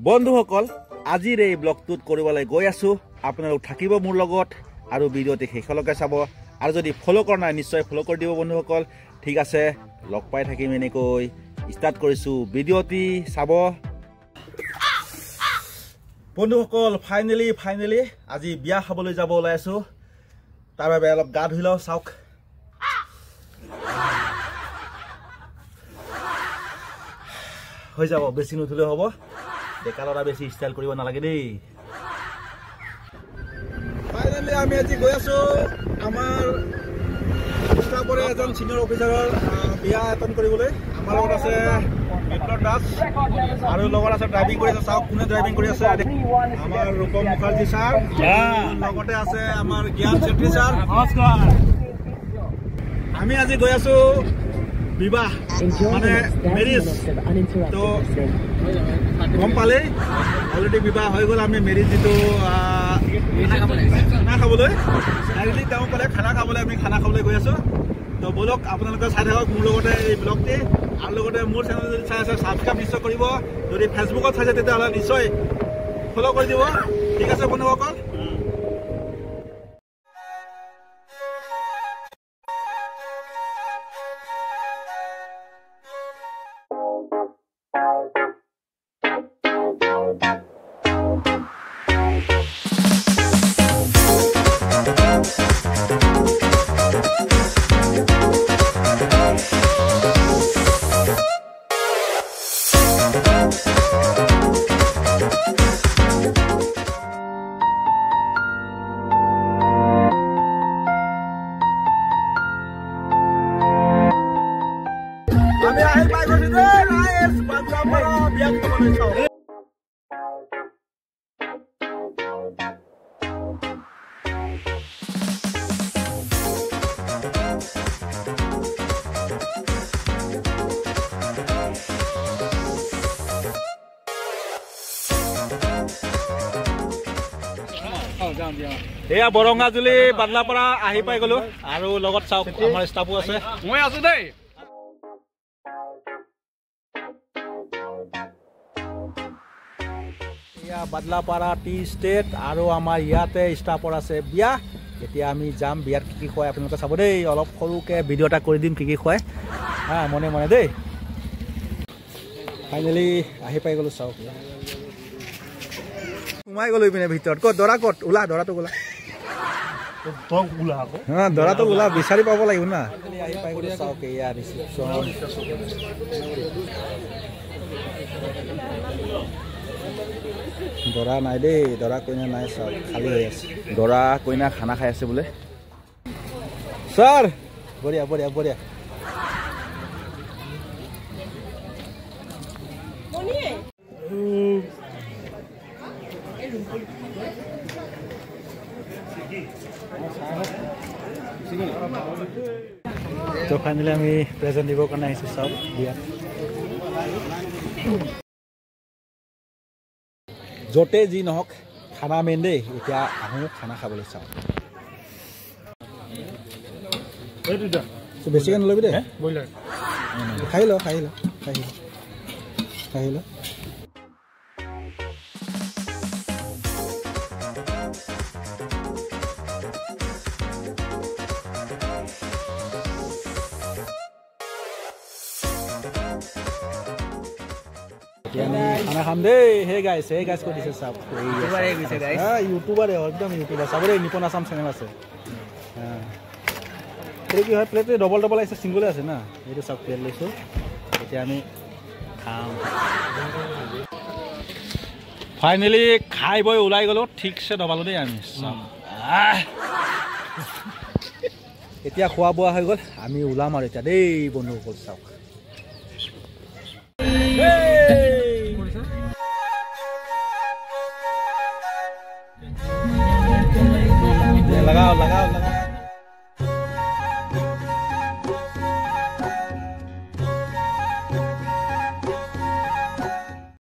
বন্ধুসকল আজিৰ এই ব্লগটোত কৰিবলৈ গৈ আছো আপোনালোক থাকিব মোৰ লগত আৰু ভিডিঅ'টি শেষলৈকে চাব আৰু যদি ফলো কৰা নাই নিশ্চয় ফলো কৰি দিব বন্ধুসকল ঠিক আছে লগ পাই থাকিম এনেকৈ ষ্টাৰ্ট কৰিছো ভিডিঅ'টি চাব বন্ধুসকল ফাইনেলি আজি বিয়া খাবলৈ যাব ওলাই আছো তাৰ বাবে অলপ গা ধুই লও চাওক হৈ যাব বেছি নুধুলে হ'ব দেখালৰা বেছি ষ্টাইল কৰিব নালাগে দেই ফাইনেলি আমি আজি গৈ আছো আমাৰ স্টাফৰে এজন সিনিয়ৰ অফিচাৰৰ বিয়া এটেণ্ড কৰিবলৈ আমাৰ লগত আছে বিপ্লৱ দাস আৰু লগত আছে ড্ৰাইভিং কৰি আছে চাওক কোনে ড্ৰাইভিং কৰি আছে আমাৰ ৰূপম মুখাৰ্জী ছাৰ লগতে আছে আমাৰ জ্ঞান চেত্ৰী ছাৰ নমস্কাৰ আমি আজি গৈ আছো বিবাহ মানে মেৰিজ তো গম পালে অলৰেডি বিবাহ হৈ গ'ল আমি মেৰিজ যিটো খানা খাবলৈ ডাইৰেক্টলি তেওঁ ক'লে খানা খাবলৈ আমি খানা খাবলৈ গৈ আছো তো বলক আপোনালোকে চাই থাকক মোৰ লগতে এই ব্লগটি আৰু লগতে মোৰ চেনেল যদি চাই আছে ছাবস্ক্ৰাইব নিশ্চয় কৰিব যদি ফেচবুকত চাইছে তেতিয়াহ'লে নিশ্চয় ফ'ল' কৰি দিব ঠিক আছে বন্ধুসকল আমি আহি পাই গৈছো দেই নাইস বাংলাপাৰা বিয়া খাবলৈ চাও এয়া বৰঙাজুলি বাদলাপাৰা আহি পাই গলো আৰু লগত চাওক আমাৰ ষ্টাফো আছে মই আছো দেই বাদলাপাৰা টি ষ্টেট আৰু আমাৰ ইয়াতে ষ্টাফৰ আছে বিয়া এতিয়া আমি যাম বিয়াত কি খুৱাই আপোনালোকে চাব দেই অলপ সৰুকৈ ভিডিঅ' এটা কৰি দিম কি খুৱাই হা মনে মনে দেই ফাইনেলি আহি পাই গ'লো চাওক সোমাই গ'লো ইপিনে ভিতৰত ক'ত দৰা ক'ত ওলা দৰাটো ওলা দৰাটো ওলা বিচাৰি পাব লাগিব না আহি পাই গ'লো চাওক এয়া ৰিচিপশ্যন দৰা নাই দেই দৰা কইনা নাই চাওক খালী হৈ আছে দৰা কইনা খানা খাই আছে বোলে ছাৰ বঢ়িয়া বঢ়িয়া বঢ়িয়া তো ফাইনেলি আমি প্ৰেজেণ্ট দিবৰ কাৰণে আহিছোঁ চাওক বিয়াত য'তে যি নহওক খানা মেইন দেই এতিয়া আহোঁ খানা খাবলৈ চাওঁ বেছিকৈ নল'বি দেই খাই ল খানা খাম দেই হে গাইছ কৈ দিছে চাওক ইউটিউবাৰে একদম ইউটিউবাৰ চাব দেই নিপন আছাম চেনেল আছে এইটো কি হয় প্লেটটো ডবল আহিছে ছিংগলে আছে না এইটো চাওক প্লেট লৈছোঁ এতিয়া আমি খাম ফাইনেলি খাই বৈ ওলাই গ'লোঁ ঠিকছে দবালোঁ দেই আমি চাওক এতিয়া খোৱা বোৱা হৈ গ'ল আমি ওলাম আৰু এতিয়া দেই বন্ধুসকল চাওক